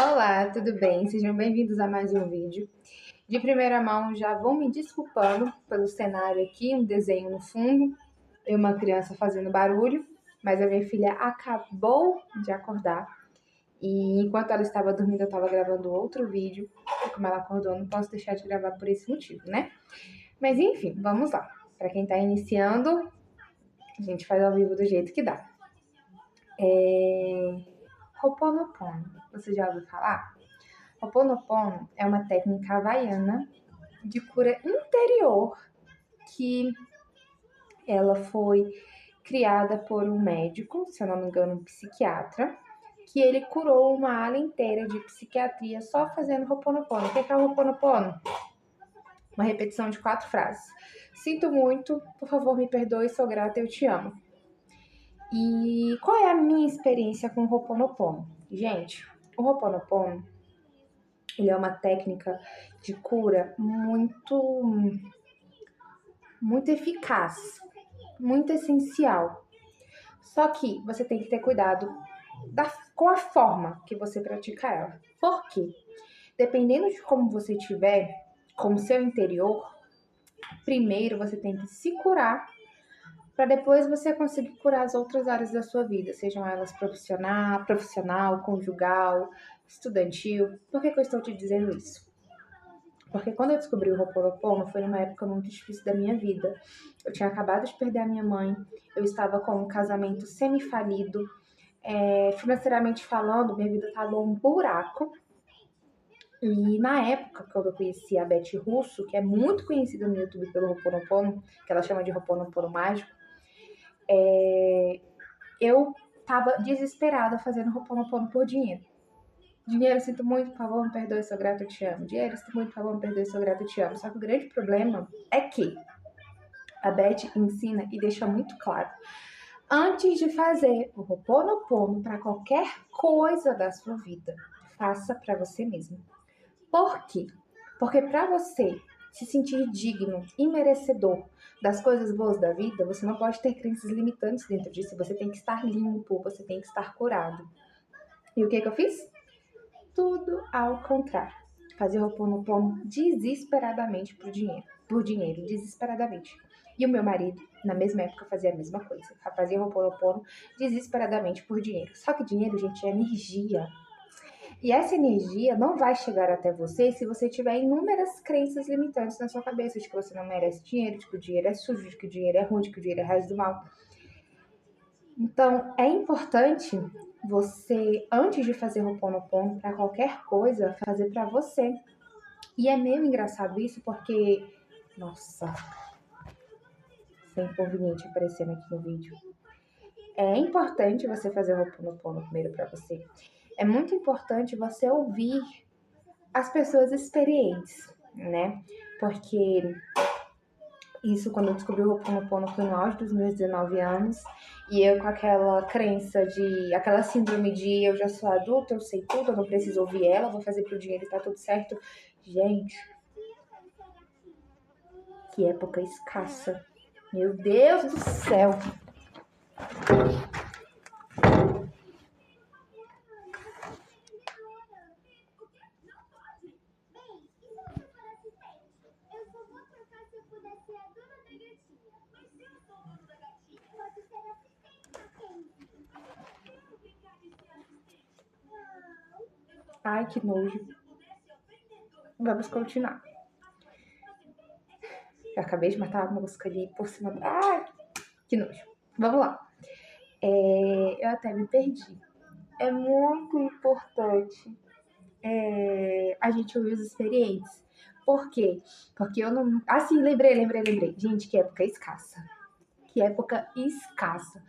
Olá, tudo bem? Sejam bem-vindos a mais um vídeo. De primeira mão, já vou me desculpando pelo cenário aqui, um desenho no fundo e uma criança fazendo barulho, mas a minha filha acabou de acordar e enquanto ela estava dormindo, eu estava gravando outro vídeo e como ela acordou, eu não posso deixar de gravar por esse motivo, né? Mas enfim, vamos lá. Para quem está iniciando, a gente faz ao vivo do jeito que dá. Ho'oponopono, você já ouviu falar? Ho'oponopono é uma técnica havaiana de cura interior que ela foi criada por um médico, se eu não me engano, um psiquiatra, que ele curou uma ala inteira de psiquiatria só fazendo Ho'oponopono. O que é o Ho'oponopono? Uma repetição de 4 frases. Sinto muito, por favor, me perdoe, sou grata, eu te amo. E qual é a minha experiência com o Ho'oponopono? Gente, o Ho'oponopono, ele é uma técnica de cura muito eficaz, muito essencial. Só que você tem que ter cuidado com a forma que você pratica ela. Por quê? Dependendo de como você tiver, com o seu interior, primeiro você tem que se curar para depois você conseguir curar as outras áreas da sua vida, sejam elas profissional, conjugal, estudantil. Por que eu estou te dizendo isso? Porque quando eu descobri o Ho'oponopono foi numa época muito difícil da minha vida. Eu tinha acabado de perder a minha mãe, eu estava com um casamento semi-falido, financeiramente falando, minha vida estava um buraco. E na época, quando eu conheci a Beth Russo, que é muito conhecida no YouTube pelo Ho'oponopono, que ela chama de Ho'oponopono mágico, eu estava desesperada fazendo Ho'oponopono por dinheiro. Dinheiro, sinto muito, por favor, me perdoe, sou grata, eu te amo. Dinheiro, sinto muito, por favor, me perdoe, sou grata, eu te amo. Só que o grande problema é que a Beth ensina e deixa muito claro. Antes de fazer o Ho'oponopono para qualquer coisa da sua vida, faça para você mesmo. Por quê? Porque para você se sentir digno e merecedor das coisas boas da vida, você não pode ter crenças limitantes dentro disso. Você tem que estar limpo, você tem que estar curado. E o que eu fiz? Tudo ao contrário. Fazia Ho'oponopono desesperadamente por dinheiro, desesperadamente. E o meu marido, na mesma época, fazia a mesma coisa. Fazia Ho'oponopono desesperadamente por dinheiro. Só que dinheiro, gente, é energia. E essa energia não vai chegar até você se você tiver inúmeras crenças limitantes na sua cabeça, de que você não merece dinheiro, de que o dinheiro é sujo, de que o dinheiro é ruim, de que o dinheiro é raiz do mal. Então, é importante você, antes de fazer Ho'oponopono para qualquer coisa, fazer para você. E é meio engraçado isso porque, nossa, sem inconveniente aparecendo aqui no vídeo. É importante você fazer o Ho'oponopono primeiro para você. É muito importante você ouvir as pessoas experientes, né? Porque isso, quando eu descobri o Ho'oponopono, foi no auge dos meus 19 anos. E eu com aquela crença aquela síndrome de eu já sou adulta, eu sei tudo, eu não preciso ouvir ela, vou fazer pro dinheiro e tá tudo certo. Gente, que época escassa. Meu Deus do céu. Ai, que nojo. Vamos continuar. Eu acabei de matar a mosca ali por cima. Ai, que nojo. Vamos lá. Eu até me perdi. É muito importante a gente ouvir os experientes. Por quê? Porque eu não... Assim, lembrei. Gente, que época escassa. Que época escassa.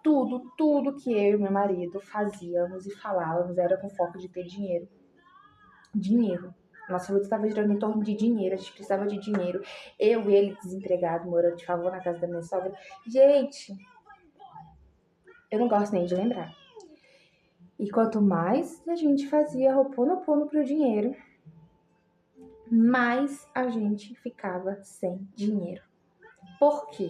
Tudo que eu e meu marido fazíamos e falávamos era com foco de ter dinheiro. Dinheiro. Nossa vida estava girando em torno de dinheiro, a gente precisava de dinheiro. Eu e ele desempregado, morando de favor na casa da minha sogra. Gente, eu não gosto nem de lembrar. E quanto mais a gente fazia Ho'oponopono pro dinheiro, mais a gente ficava sem dinheiro. Por quê?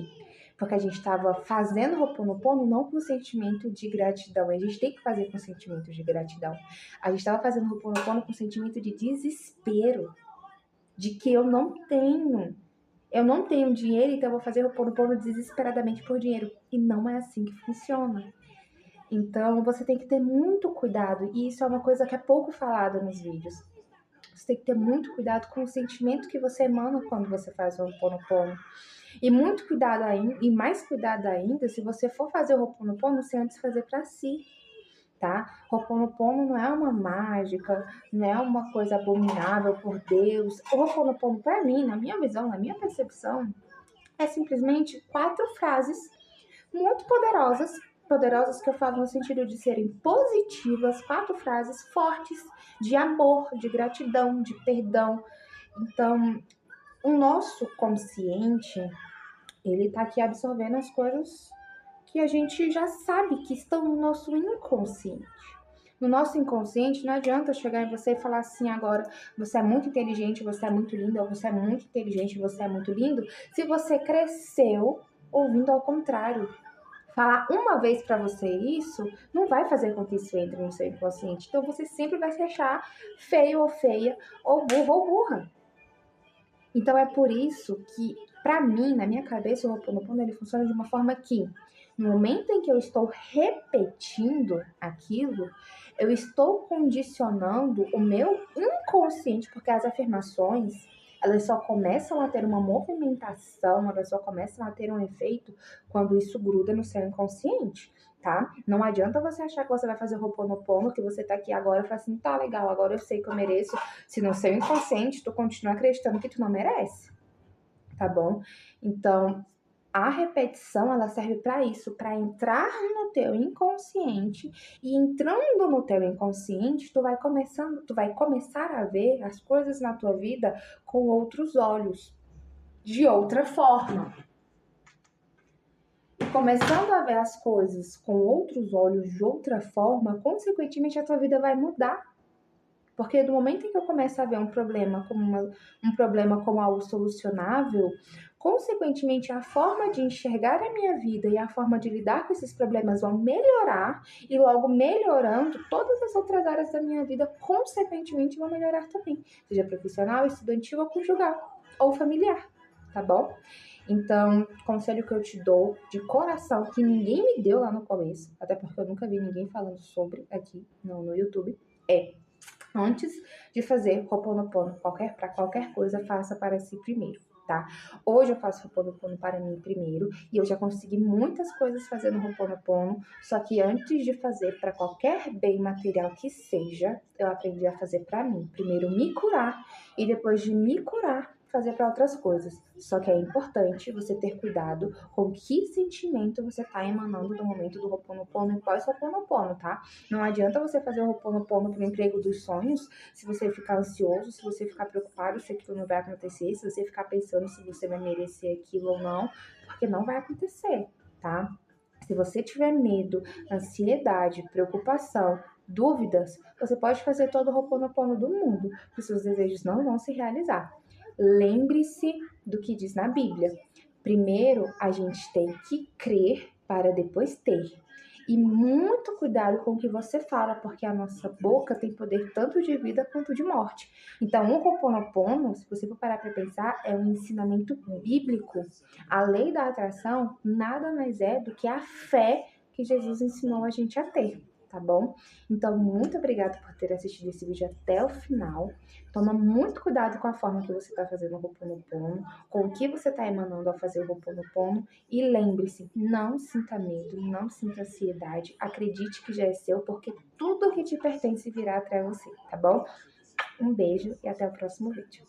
Porque a gente estava fazendo Ho'oponopono não com sentimento de gratidão. A gente tem que fazer com sentimento de gratidão. A gente estava fazendo Ho'oponopono com sentimento de desespero. De que eu não tenho. Eu não tenho dinheiro, então eu vou fazer Ho'oponopono desesperadamente por dinheiro. E não é assim que funciona. Então, você tem que ter muito cuidado. E isso é uma coisa que é pouco falada nos vídeos. Você tem que ter muito cuidado com o sentimento que você emana quando você faz o Ho'oponopono. E muito cuidado ainda, e mais cuidado ainda, se você for fazer o Ho'oponopono, você antes fazer para si, tá? Ho'oponopono não é uma mágica, não é uma coisa abominável por Deus. O Ho'oponopono, para mim, na minha visão, na minha percepção, é simplesmente 4 frases muito poderosas que eu falo no sentido de serem positivas, 4 frases fortes de amor, de gratidão, de perdão. Então, o nosso consciente, ele tá aqui absorvendo as coisas que a gente já sabe que estão no nosso inconsciente. No nosso inconsciente, não adianta chegar em você e falar assim agora, você é muito inteligente, você é muito lindo, ou você é muito inteligente, você é muito lindo, se você cresceu ouvindo ao contrário. Falar uma vez para você isso, não vai fazer com que isso entre no seu inconsciente. Então você sempre vai se achar feio ou feia, ou burro ou burra. Então é por isso que, para mim, na minha cabeça, o Ho'oponopono ele funciona de uma forma que, no momento em que eu estou repetindo aquilo, eu estou condicionando o meu inconsciente, porque as afirmações, elas só começam a ter uma movimentação, elas só começam a ter um efeito quando isso gruda no seu inconsciente, tá? Não adianta você achar que você vai fazer o Ho'oponopono, que você tá aqui agora e fala assim, tá legal, agora eu sei que eu mereço, se no seu inconsciente tu continua acreditando que tu não merece, tá bom? Então, a repetição, ela serve para isso, para entrar no teu inconsciente, e entrando no teu inconsciente, tu vai começar a ver as coisas na tua vida com outros olhos, de outra forma. E começando a ver as coisas com outros olhos, de outra forma, consequentemente a tua vida vai mudar. Porque do momento em que eu começo a ver um problema como algo solucionável, consequentemente a forma de enxergar a minha vida e a forma de lidar com esses problemas vão melhorar, e logo melhorando, todas as outras áreas da minha vida consequentemente vão melhorar também, seja profissional, estudantil ou conjugal ou familiar, tá bom? Então, conselho que eu te dou de coração, que ninguém me deu lá no começo, até porque eu nunca vi ninguém falando sobre aqui no YouTube, é: antes de fazer Ho'oponopono para qualquer coisa, faça para si primeiro, tá? Hoje eu faço Ho'oponopono para mim primeiro, e eu já consegui muitas coisas fazendo Ho'oponopono, só que antes de fazer para qualquer bem material que seja, eu aprendi a fazer para mim. Primeiro me curar, e depois de me curar, fazer para outras coisas. Só que é importante você ter cuidado com que sentimento você está emanando no momento do Ho'oponopono e pós-Ho'oponopono, tá? Não adianta você fazer o Ho'oponopono para o emprego dos sonhos se você ficar ansioso, se você ficar preocupado se aquilo não vai acontecer, se você ficar pensando se você vai merecer aquilo ou não, porque não vai acontecer, tá? Se você tiver medo, ansiedade, preocupação, dúvidas, você pode fazer todo o Ho'oponopono do mundo, que os seus desejos não vão se realizar. Lembre-se do que diz na Bíblia. Primeiro, a gente tem que crer para depois ter. E muito cuidado com o que você fala, porque a nossa boca tem poder tanto de vida quanto de morte. Então, o Ho'oponopono, se você for parar para pensar, é um ensinamento bíblico. A lei da atração nada mais é do que a fé que Jesus ensinou a gente a ter, tá bom? Então, muito obrigada por ter assistido esse vídeo até o final. Toma muito cuidado com a forma que você está fazendo o Ho'oponopono, com o que você está emanando ao fazer o Ho'oponopono. E lembre-se, não sinta medo, não sinta ansiedade. Acredite que já é seu, porque tudo que te pertence virá atrás de você, tá bom? Um beijo e até o próximo vídeo.